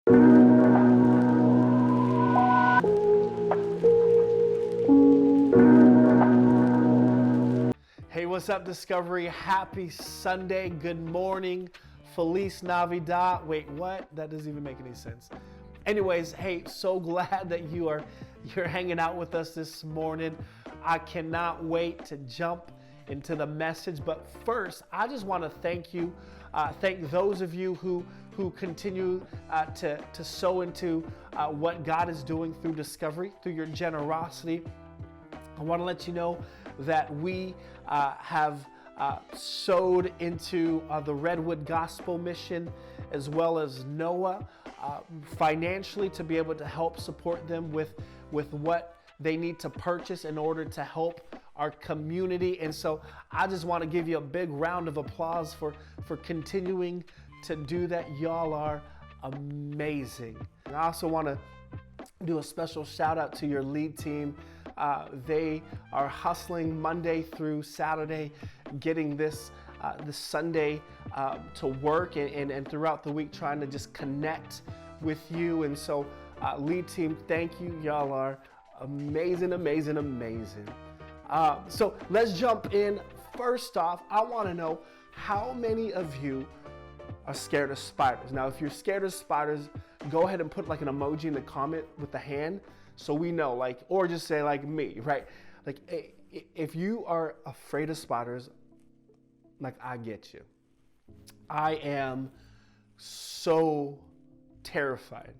Hey, what's up, Discovery? Happy Sunday. Good morning. Feliz Navidad. Wait, what? That doesn't even make any sense. Anyways, hey, so glad that you're hanging out with us this morning. I cannot wait to jump into the message. But first, I just want to thank you. Thank those of you who continue to sow into what God is doing through Discovery, through your generosity. I want to let you know that we have sowed into the Redwood Gospel Mission as well as Noah financially to be able to help support them with what they need to purchase in order to help our community. And so I just want to give you a big round of applause for continuing to do that. Y'all are amazing. And I also want to do a special shout out to your lead team. They are hustling Monday through Saturday, getting this Sunday to work and throughout the week trying to just connect with you. And so lead team, thank you. Y'all are amazing, amazing, amazing. So let's jump in. First off, I want to know how many of you are scared of spiders. Now, if you're scared of spiders, go ahead and put like an emoji in the comment with the hand so we know, like, or just say like me, right? Like if you are afraid of spiders, like I get you. I am so terrified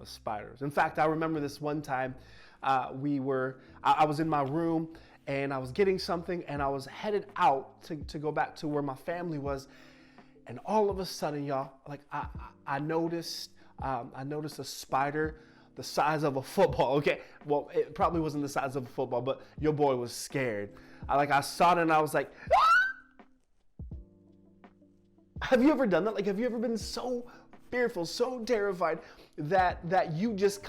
of spiders. In fact, I remember this one time I was in my room and I was getting something and I was headed out to go back to where my family was. And all of a sudden, y'all, like I noticed a spider the size of a football. Okay, well, it probably wasn't the size of a football, but your boy was scared. I saw it and I was like, ah! Have you ever done that? Like, have you ever been so fearful, so terrified that you just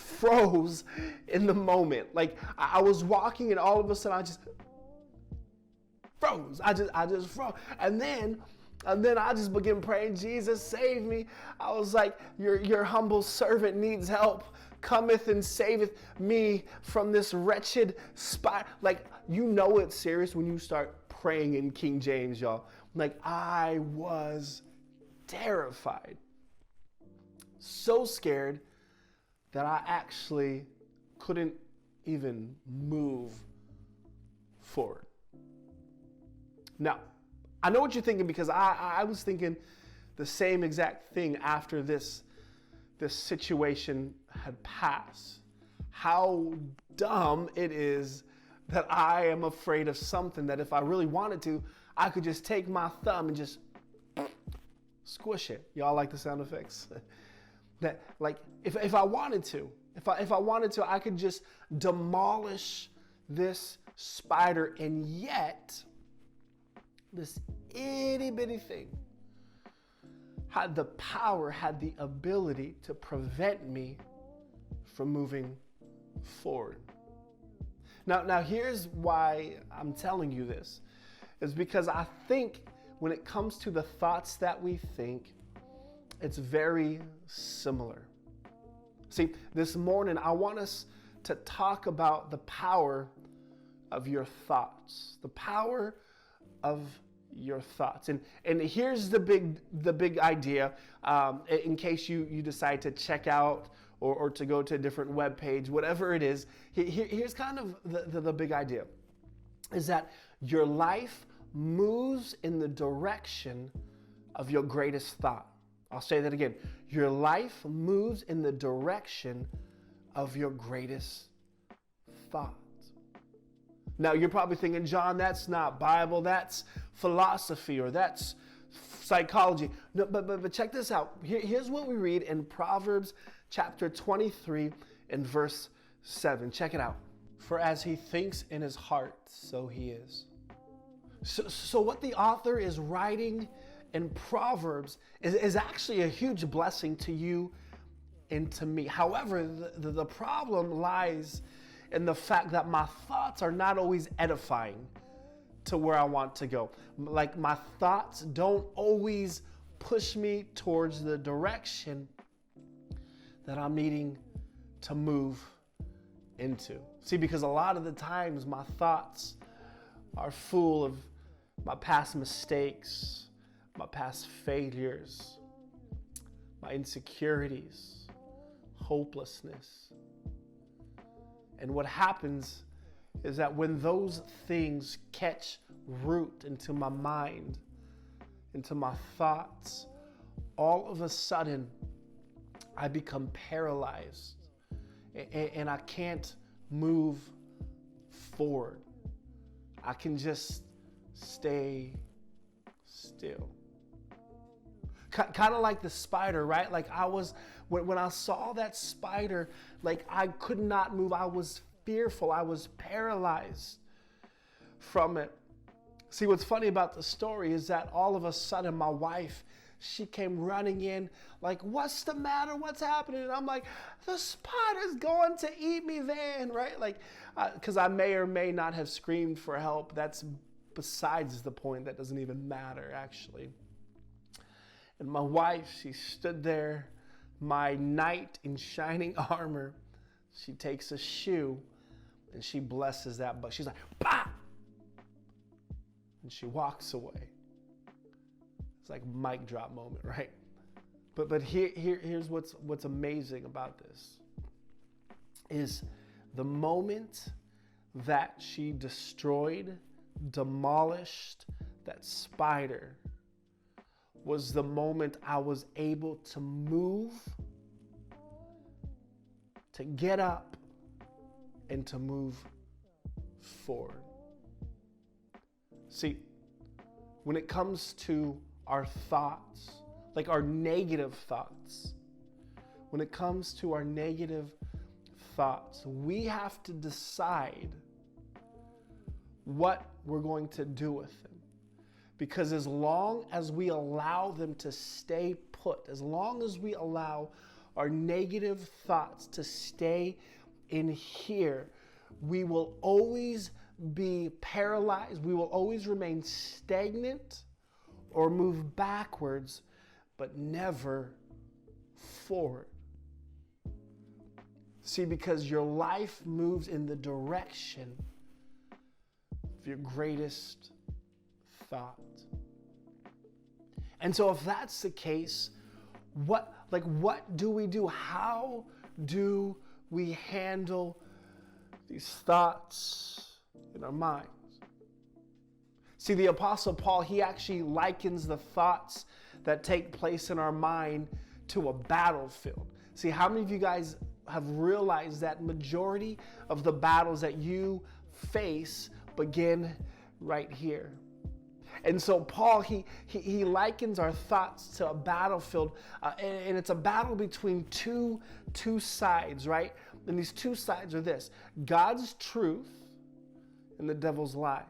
froze in the moment? Like I was walking and all of a sudden I just froze. I just froze. And then I just began praying, Jesus, save me. I was like, your humble servant needs help. Cometh and saveth me from this wretched spider. Like, you know it's serious when you start praying in King James, y'all. Like, I was terrified. So scared that I actually couldn't even move forward. Now, I know what you're thinking because I was thinking the same exact thing after this situation had passed. How dumb it is that I am afraid of something that if I really wanted to, I could just take my thumb and just squish it. Y'all like the sound effects? That, like, if I wanted to, if I wanted to, I could just demolish this spider, and yet this itty bitty thing had the power, had the ability to prevent me from moving forward. Now here's why I'm telling you this, is because I think when it comes to the thoughts that we think, it's very similar. See, this morning I want us to talk about the power of your thoughts, the power of your thoughts. And here's the big idea, in case you decide to check out or to go to a different web page, whatever it is. Here's kind of the big idea, is that your life moves in the direction of your greatest thought. I'll say that again. Your life moves in the direction of your greatest thought. Now, you're probably thinking, John, that's not Bible, that's philosophy, or that's psychology. No, but check this out. Here's what we read in Proverbs chapter 23 and verse 7. Check it out. For as he thinks in his heart, so he is. So what the author is writing in Proverbs is actually a huge blessing to you and to me. However, the problem lies in the fact that my thoughts are not always edifying to where I want to go. Like, my thoughts don't always push me towards the direction that I'm needing to move into. See, because a lot of the times my thoughts are full of my past mistakes, my past failures, my insecurities, hopelessness. And what happens is that when those things catch root into my mind, into my thoughts, all of a sudden I become paralyzed and I can't move forward. I can just stay still. Kind of like the spider, right? Like when I saw that spider, like I could not move. I was fearful. I was paralyzed from it. See, what's funny about the story is that all of a sudden my wife, she came running in like, what's the matter? What's happening? And I'm like, the spider's going to eat me, Van, right? Like, because I may or may not have screamed for help. That's besides the point. That doesn't even matter, actually. And my wife, she stood there, my knight in shining armor. She takes a shoe and she blesses that bug. She's like, bah! And she walks away. It's like a mic drop moment, right? But here's what's amazing about this is the moment that she destroyed, demolished that spider was the moment I was able to move, to get up, and to move forward. See, when it comes to our thoughts, like our negative thoughts, when it comes to our negative thoughts, we have to decide what we're going to do with them. Because as long as we allow them to stay put, as long as we allow our negative thoughts to stay in here, we will always be paralyzed. We will always remain stagnant or move backwards, but never forward. See, because your life moves in the direction of your greatest thought. And so if that's the case, what do we do? How do we handle these thoughts in our minds? See, the Apostle Paul, he actually likens the thoughts that take place in our mind to a battlefield. See, how many of you guys have realized that majority of the battles that you face begin right here? And so Paul, he likens our thoughts to a battlefield, and it's a battle between two sides, right? And these two sides are this: God's truth and the devil's lies.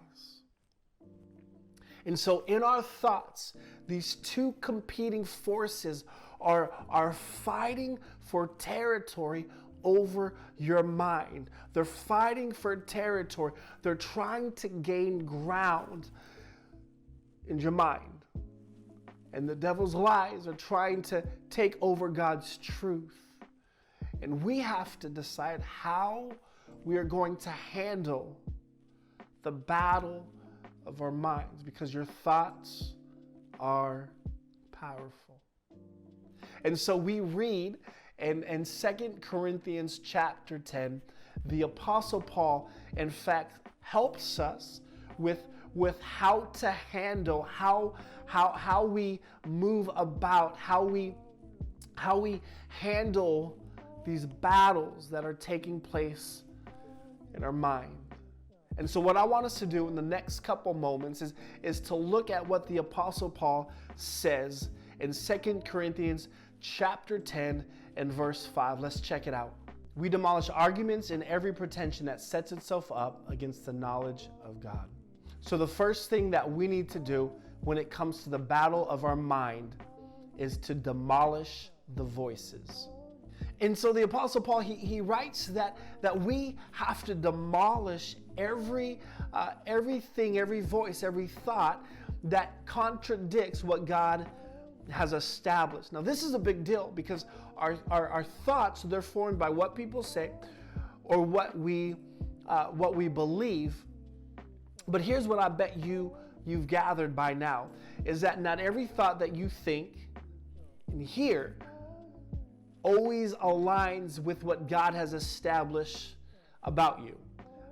And so in our thoughts, these two competing forces are fighting for territory over your mind. They're fighting for territory. They're trying to gain ground in your mind. And the devil's lies are trying to take over God's truth. And we have to decide how we are going to handle the battle of our minds, because your thoughts are powerful. And so we read in 2 Corinthians chapter 10, the Apostle Paul, in fact, helps us with how to handle, how we move about, how we handle these battles that are taking place in our mind. And so what I want us to do in the next couple moments is to look at what the Apostle Paul says in 2 Corinthians chapter 10 and verse 5. Let's check it out. We demolish arguments and every pretension that sets itself up against the knowledge of God. So the first thing that we need to do when it comes to the battle of our mind is to demolish the voices. And so the Apostle Paul, he writes that we have to demolish everything, every voice, every thought that contradicts what God has established. Now, this is a big deal because our thoughts, they're formed by what people say or what we believe. But here's what I bet you've gathered by now, is that not every thought that you think and hear always aligns with what God has established about you.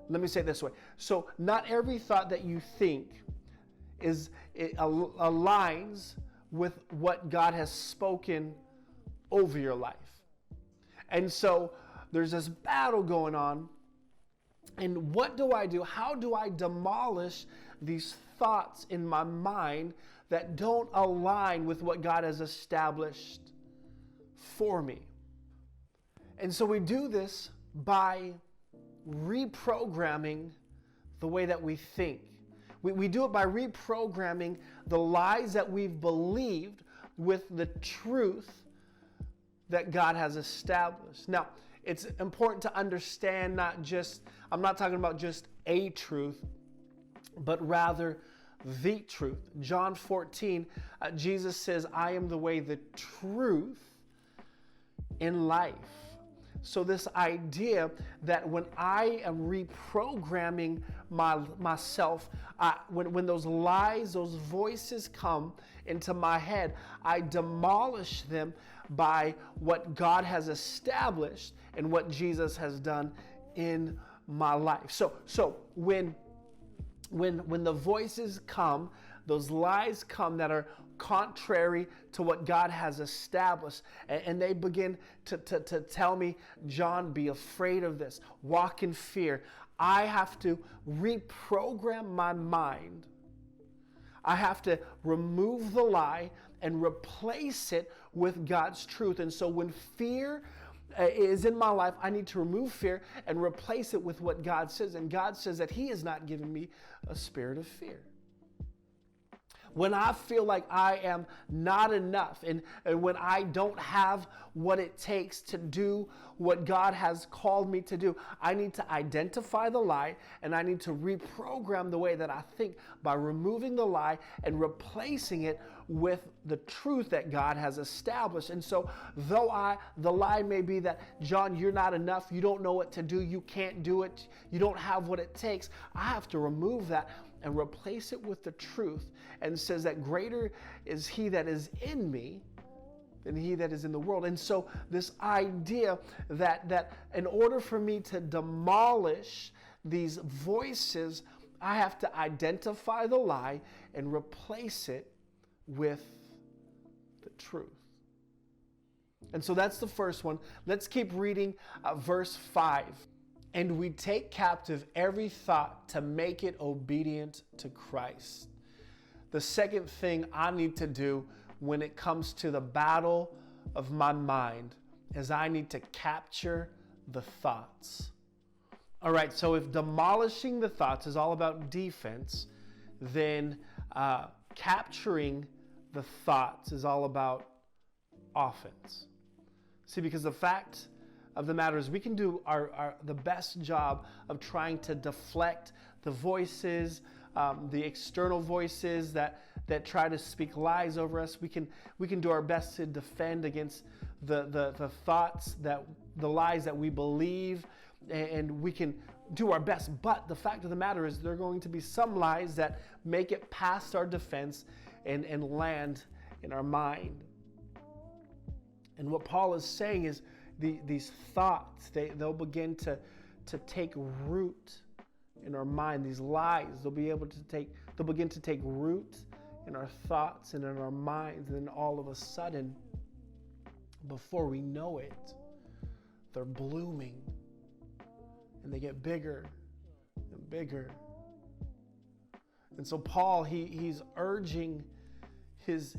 Let me say it this way. So not every thought that you think aligns with what God has spoken over your life. And so there's this battle going on. And what do I do? How do I demolish these thoughts in my mind that don't align with what God has established for me? And so we do this by reprogramming the way that we think. We do it by reprogramming the lies that we've believed with the truth that God has established. Now, it's important to understand I'm not talking about just a truth, but rather the truth. John 14, Jesus says, I am the way, the truth, and life. So this idea that when I am reprogramming myself, when those lies, those voices come into my head, I demolish them by what God has established and what Jesus has done in my life. So when the voices come, those lies come that are contrary to what God has established, and they begin to tell me, John, be afraid of this, walk in fear. I have to reprogram my mind. I have to remove the lie and replace it with God's truth. And so when fear is in my life, I need to remove fear and replace it with what God says. And God says that He has not given me a spirit of fear. When I feel like I am not enough and when I don't have what it takes to do what God has called me to do, I need to identify the lie and I need to reprogram the way that I think by removing the lie and replacing it with the truth that God has established. And so though the lie may be that, John, you're not enough, you don't know what to do, you can't do it, you don't have what it takes, I have to remove that and replace it with the truth, and says that greater is He that is in me than he that is in the world. And so this idea that in order for me to demolish these voices, I have to identify the lie and replace it with the truth. And so that's the first one. Let's keep reading verse 5. And we take captive every thought to make it obedient to Christ. The second thing I need to do when it comes to the battle of my mind is I need to capture the thoughts. All right, so if demolishing the thoughts is all about defense, then capturing the thoughts is all about offense. See, because the fact of the matter is we can do the best job of trying to deflect the voices, the external voices that try to speak lies over us. We can do our best to defend against the thoughts, the lies that we believe, and we can do our best. But the fact of the matter is there are going to be some lies that make it past our defense and land in our mind. And what Paul is saying is these thoughts, they'll begin to take root in our mind. These lies, they'll begin to take root in our thoughts and in our minds. And then all of a sudden, before we know it, they're blooming and they get bigger and bigger. And so Paul, he's urging his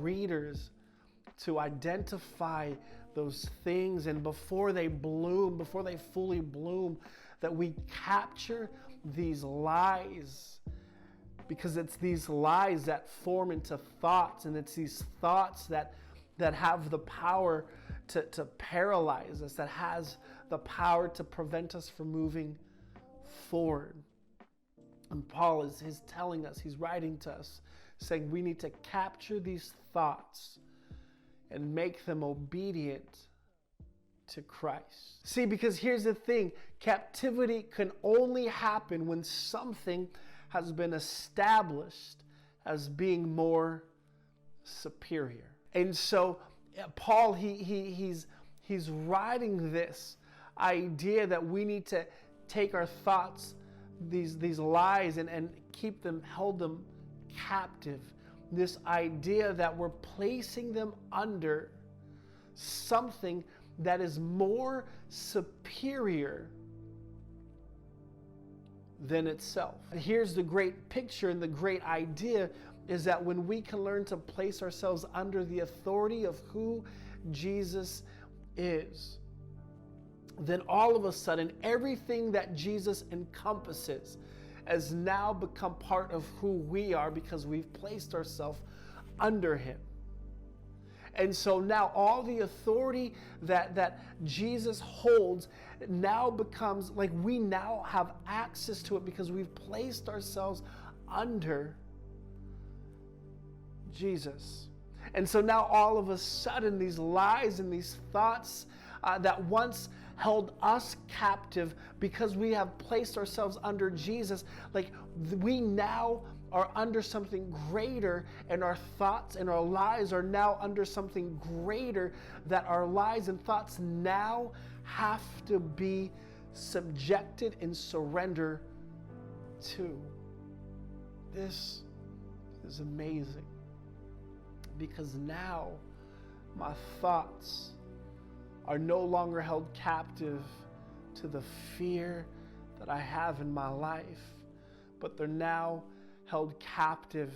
readers to identify those things, and before they fully bloom, that we capture these lies, because it's these lies that form into thoughts, and it's these thoughts that have the power to paralyze us, that has the power to prevent us from moving forward. And Paul is telling us, he's writing to us saying we need to capture these thoughts and make them obedient to Christ. See, because here's the thing, captivity can only happen when something has been established as being more superior. And so Paul, he's writing this idea that we need to take our thoughts, these lies, and hold them captive. This idea that we're placing them under something that is more superior than itself. And here's the great picture and the great idea is that when we can learn to place ourselves under the authority of who Jesus is, then all of a sudden everything that Jesus encompasses has now become part of who we are because we've placed ourselves under him. And so now all the authority that Jesus holds now becomes like we now have access to it because we've placed ourselves under Jesus. And so now all of a sudden these lies and these thoughts that once held us captive because we have placed ourselves under Jesus, like we now are under something greater, and our thoughts and our lies are now under something greater that our lies and thoughts now have to be subjected and surrender to. This is amazing because now my thoughts are no longer held captive to the fear that I have in my life, but they're now held captive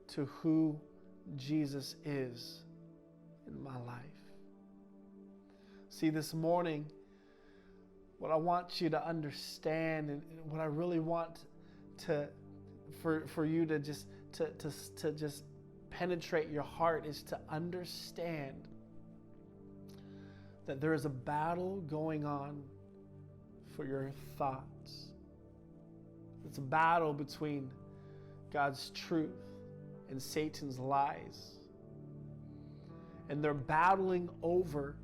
to who Jesus is in my life. See, this morning, what I want you to understand and what I really want for you to just penetrate your heart is to understand that there is a battle going on for your thoughts. It's a battle between God's truth and Satan's lies. And they're battling over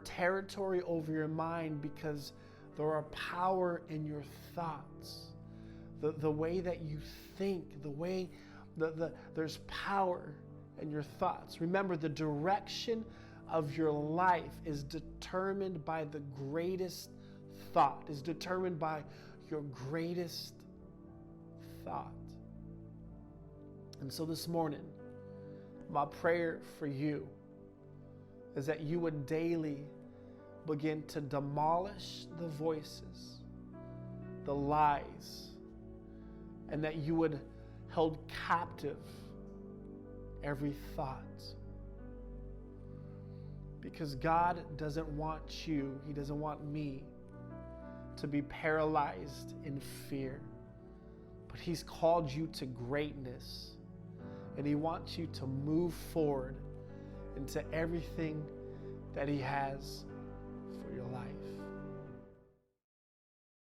territory over your mind because there are power in your thoughts. The way that you think, there's power in your thoughts. Remember, the direction of your life is determined by the greatest thought, is determined by your greatest thought. And so this morning, my prayer for you is that you would daily begin to demolish the voices, the lies, and that you would hold captive every thought. Because God doesn't want you, He doesn't want me to be paralyzed in fear. But He's called you to greatness. And He wants you to move forward into everything that He has